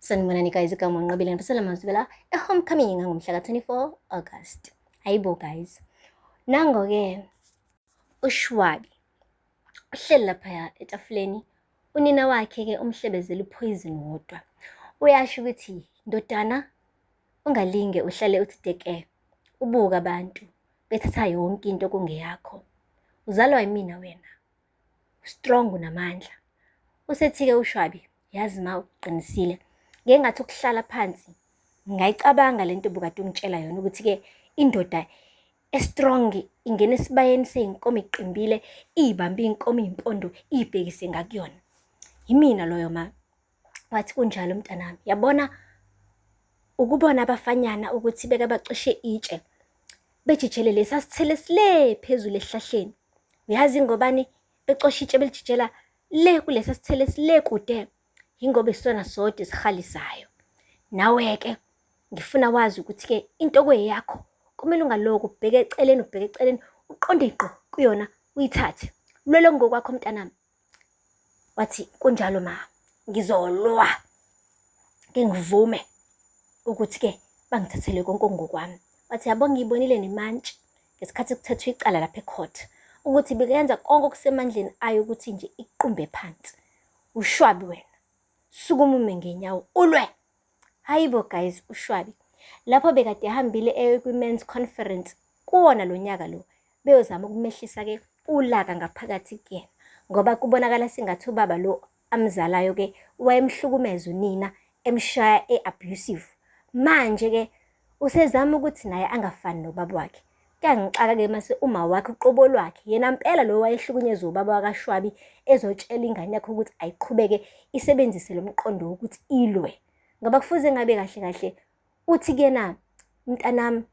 Sanibonani guys, igama ngiqabile ngibasela mazibela e-homecoming ngomhla ka-24 August. Hayibo guys, nango-ke uShwabi uhleli laphaya etafuleni, unina wakhe-ke umhlebezela uphoyizini wodwa. Uyasho ukuthi, ndodana, ungalinge uhlale uthi teke, ubuke abantu bethatha yonke into kungeyakho. Uzalwa yimina wena, strong unamandla. Usethi-ke uShwabi, yazi ma uqinisile, ngengathi ukuhlala phansi ngayicabanga lento bukade ungitshela yona ukuthi-ke indoda e-strong ingena esibayeni sey'nkomo iqimbile, iy'bambe iy'nkomo iy'mpondo, iy'bhekise ngakuyona. Yimina loyo ma. Wathi kunjalo mntanami, yabona ukubona abafanyana ukuthi beke bacishe itshe bejijele lesa sithele sile phezulu esihlahleni. Uyazi ngobani becosha itshe belijijela le kulesa sithele sile kude? Yingoba isona sodwa esihalisayo. Nawe-ke ngifuna wazi ukuthi-ke into kweyakho kumele ungaloku ubheke eceleni, uqonde ngqo kuyona uyithathe. Lwelo ngokwakho mntanami. Wathi kunjalo ma, ngizolwa ngivume ukuthi-ke bangithathele konke okungokwami. Wathi yabo ngiyibonile nemantshi ngesikhathi kuthethwe icala lapha ecourt ukuthi bekuyenza konke okusemandleni ayo ukuthi nje iqumbe phansi. uShwabi wena, sukuma ume ngenyawo ulwe. Hayibo guys, uShwabi lapho bekade ehambile kwi-men's conference kuwona lo nyaka lo, beyozama ukumehlisa-ke ulaka ngaphakathi kuyena, ngoba kubonakala sengathi ubaba lo amzalayo-ke wayemhlukumeza unina, emshaya e-abusive. Manje-ke usezama ukuthi naye angafani nobaba wakhe. Kuyangixaka-ke mase uma wakhe uqobo lwakhe yena mpela lo wayehlukunyezwa ubaba wakaShwabi ezotshela ingane yakhe ukuthi ayiqhubeke isebenzise lo mqondo wokuthi ilwe, ngoba kufuze ngabe kahle kahle uthi kuyena, mntanami,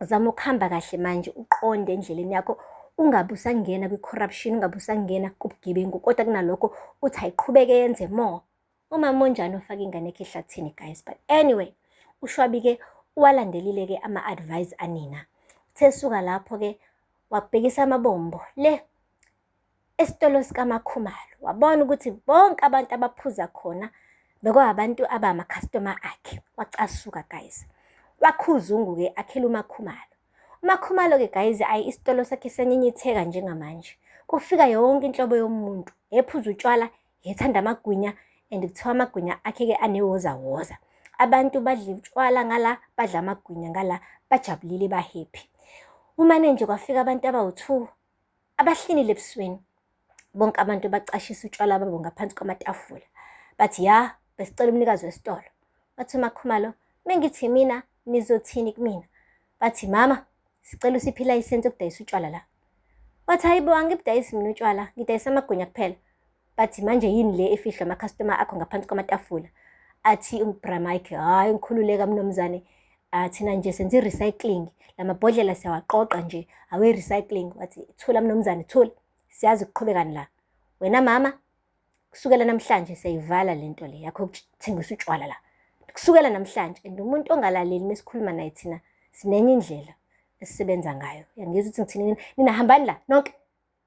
zama ukuhamba kahle manje uqonde endleleni yakho, ungabe usangena kwi-corruption, ungabe usangena kubugebengu, kodwa kunalokho uthi ayiqhubeke yenze more. Umama onjani ofaka ingane yakhe ehlathini guys? But anyway, uShwabi-ke uwalandelile-ke ama-advice anina. Sesuka lapho-ke wabhekisa amabombo le esitolo sikaMakhumalo, wabona ukuthi bonke abantu abaphuza khona bekwabantu abama-customer akhe. Wacasuka guys, wakha uzungu-ke akhela uMakhumalo. uMakhumalo-ke guys, ayi isitolo sakhe sanyinyitheka njengamanje. Kufika yonke inhlobo yomuntu, ephuza utshwala, ethanda amagwinya, and kuthiwa amagwinya akhe-ke anewozawoza. Abantu badla utshwala ngala, badla amagwinya ngala, bajabulile ba-happy. Umane nje kwafika abantu abawu-2 abahlinile ebusweni. Bonke abantu bacashisa utshwala babo ngaphansi kwamatafula. Bathi ya, besicela umnikazi wesitolo. Wathi uMakhumalo, mengithi mina nizothini kumina? Bathi mama, sicela usiphe ilayisensi yokudayisa utshwala la. Wathi hayibo, angibudayisi mina utshwala, ngidayisa amagwinya kuphela. Bathi manje yini le efihlwa ama-customer akho ngaphansi kwamatafula? Athi uBramike, hayi ngikhululeka mnumzane, thina nje senze i-recycling, lamabhodlela siyawaqoqa nje, awe-recycling. Wathi thula mnumzane, thula, siyazi ukuqhubekani la. Wena mama, kusukela namhlanje siyayivala lento le yakho yokuthengisa utshwala la. Kusukela namhlanje, and umuntu ongalaleli mesikhuluma naye thina sinenye indlela esisebenza ngayo. Yangizwa ukuthi ngithini, nina hambani la nonke,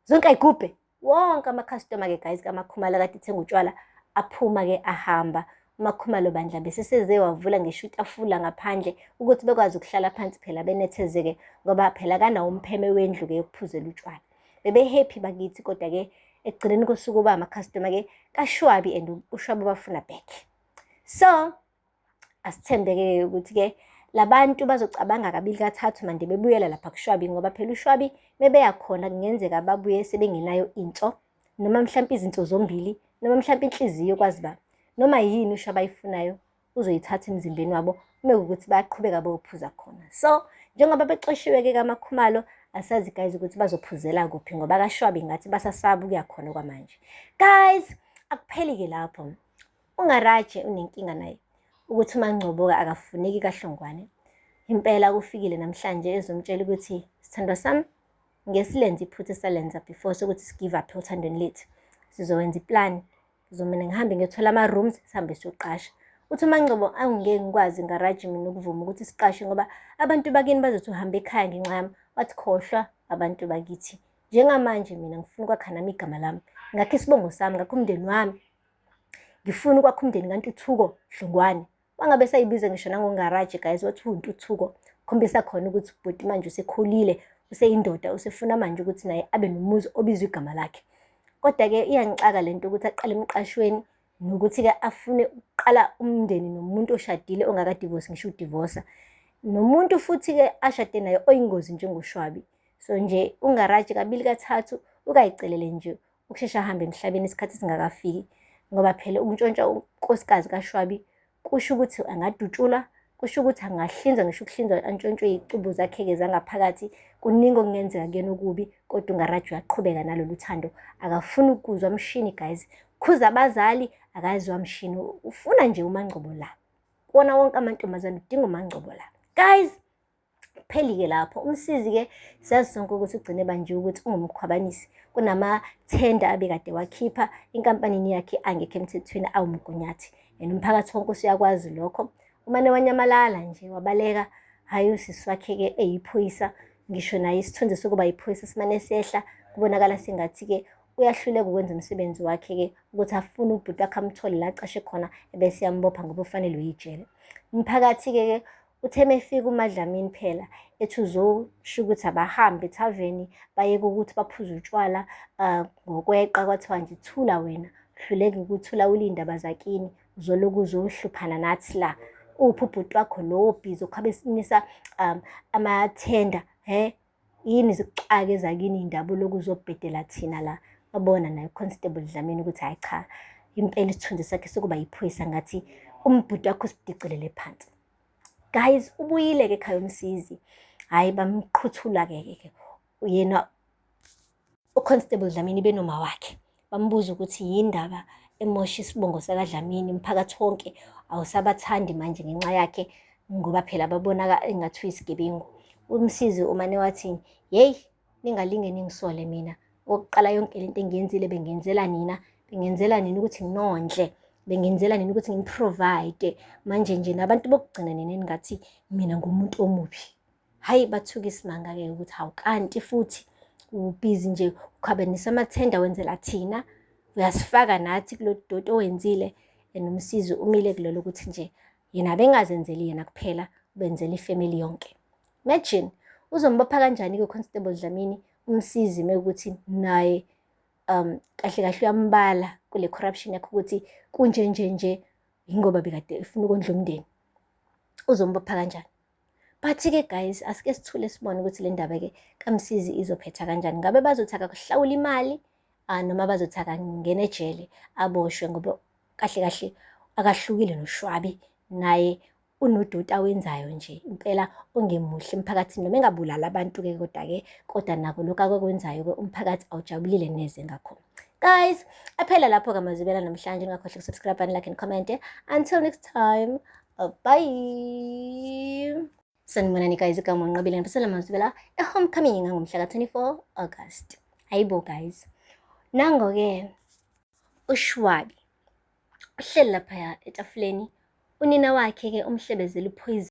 zonke ayigubhe. Wonke ama-customer-ke guys kaMakhumalo kade ethenga utshwala aphuma-ke ahamba. uMakhumalo bandla beseseze wavula ngisho itafula ngaphandle ukuthi bekwazi ukuhlala phansi phela benethezeke, ngoba phela kanawo umpheme wendlu-ke yokuphuzela utshwala. Bebe-happy bakithi, kodwa-ke ekugcineni kosuku uba ama-customer-ke kaShwabi and uShwabi bafuna back. So asithembe-ke ukuthi-ke labantu bazocabanga kabili kathathu mande bebuyela lapha kuShwabi, ngoba phela uShwabi mebeya khona kungenzeka babuye sebengenayo into, noma mhlampe izinto zombili, noma mhlampe inhliziyo, kwazi ba noma yini uShwabi ayifunayo uzoyithatha emzimbeni wabo mekuwukuthi bayaqhubeka bophuza khona. So njengoba bexoshiwe-ke kaMakhumalo, asazi guys ukuthi bazophuzela kuphi, ngoba kaShwabi ngathi basasaba ukuya khona kwamanje. Guys, akupheli-ke lapho. UNgaraje unenkinga naye ukuthi uMangcobo-ke akafuneki kaHlongwane. Impela kufikile namhlanje ezomtshela ukuthi sithandwa sami, ngesilenze iphutha esalenza before sokuthi sigive up othandweni lethu. Sizowenza iplan, ngizomane ngihambe ngiyothola ama-rooms, sihambe siyoqasha. Uthi uMangcobo, angeke ngikwazi Ngaraje mina ukuvuma ukuthi siqashe ngoba abantu bakini bazothi uhambe ekhaya ngenxa yami. Wathi khohlwa abantu bakithi, njengamanje mina ngifuna ukwakha nami igama lami, ngakho isibongo sami, ngakho umndeni wami. ngifuna ukwakha umndeni kaNtuthuko Dlungwane. Wangabe sayibiza ngisho nangongaraji guys, wathi uNtuthuko, khombisa khona ukuthi ubhuti manje usekhulile, useyindoda, usefuna manje ukuthi naye abe nomuzi obizwa igama lakhe. Kodwa-ke iyangixaka lento ukuthi aqale emqashweni nokuthi-ke afune ukuqala umndeni nomuntu oshadile ongakadivosi, ngisho udivosa, nomuntu futhi-ke ashade naye oyingozi njengoShwabi. So nje ungaraji kabili kathathu ukayicelele nje ukushesha ahambe emhlabeni isikhathi singakafiki, ngoba phela ukuntshontsha unkosikazi kaShwabi kusho ukuthi angadutshulwa, kusho ukuthi angahlinzwa, ngisho ukuhlinzwa antshontshe iy'cubu zakhe-ke zangaphakathi. Kuningi okungenzeka kuyena okubi, kodwa ungaraji uyaqhubeka nalolu thando, akafuni ukuzwa mshini guys. Khuza abazali akazwa mshini, ufuna nje uMaNgcobo la. Wona wonke amantombazane udinga uMaNgcobo la guys. Pheli-ke lapho umsizi-ke siyazi sonke ukuthi ugcine banjiwe ukuthi ungumkhwabanisi, kunamathenda abekade wakhipha enkampanini yakhe angekho emthethweni, awumgunyathi, and umphakathi wonke usuyakwazi lokho. Umane wanyamalala nje wabaleka, hhayi usisi wakhe-ke eyiphoyisa, ngisho naye isithunzi sokuba yiphoyisa simane sehla, kubonakala sengathi-ke uyahluleka ukwenza umsebenzi wakhe-ke, ukuthi afune ubhuti wakhe amthole la acashe khona, ebese yambopha ngoba ufanele uyijele. Umphakathi-ke uthe mefika uMadlamini phela ethi uzosho ukuthi abahambe ethaveni bayeke ukuthi baphuze utshwala ngokweqa, kwathiwa nje thula wena, hluleke ukuthula ulindaba zakini, uzoloku uzohluphana nathi la. Uphi ubhuti wakho lo obhizi okhabesinisa amathenda, yini zikuxake zakini iy'ndaba uloku uzobhedela thina la. Wabona naye uConstable Dlamini ukuthi hayi cha, impela isithunzi sakhe sokuba yiphoyisa ngathi umbhuti wakho usibhidicilele phansi. Guys, ubuyile-ke ekhaya umsizi, hhayi bamqhuthula-ke yena uConstable Dlamini benoma wakhe, bambuza ukuthi yindaba emosha isibongo sakaDlamini, umphakathi wonke awusabathandi manje ngenxa yakhe, ngoba phela babonaka engathi uyisigebengu. Umsizi umane wathi, yeyi ningalinge ningisole mina, okokuqala yonke lento engiyenzile bengenzela nina, bengenzela nina ukuthi nginondle, bengenzela nini ukuthi ngiprovide, manje nje nabantu bokugcina nina ngathi mina ngumuntu omubi. Hhayi bathuka isimanga-ke ukuthi hawu kanti futhi ubhizi nje ukhabanisa amathenda wenzela thina, uyasifaka nathi kulo doti owenzile. And umsizi umile kulelo ukuthi nje yena bengazenzeli yena kuphela, ubenzela ifamily yonke. Imagine uzombopha kanjani-ke uConstable Dlamini umsizi mekuthi naye kahle kahle uyambala kule corruption yakho ukuthi kunje ingoba bekade efuna ukondla umndeni, uzombopha kanjani? But-ke guys, asike sithule sibone ukuthi le ndaba-ke kaMsizi izophetha kanjani. Ngabe bazothi akahlawula imali noma bazothi akangena ejele aboshwe, ngoba kahle kahle akahlukile noShwabi, naye unodoti awenzayo nje impela ongemuhle emphakathini, noma engabulala abantu-ke kodwa nako lokhu akwenzayo-ke umphakathi awujabulile neze ngakho. Guys, aphela lapho-ke amazwibela namhlanje, ungakhohlwa ukusubscribe and like and comment. Until next time, bye. Sanibonani guys, igama unqabile ngiphisela amazwibela e-homecoming ngomhla ka-24 August. Hayibo guys, nango-ke uShwabi uhleli laphaya etafuleni, unina wakhe-ke umhlebezela uphoyizeni.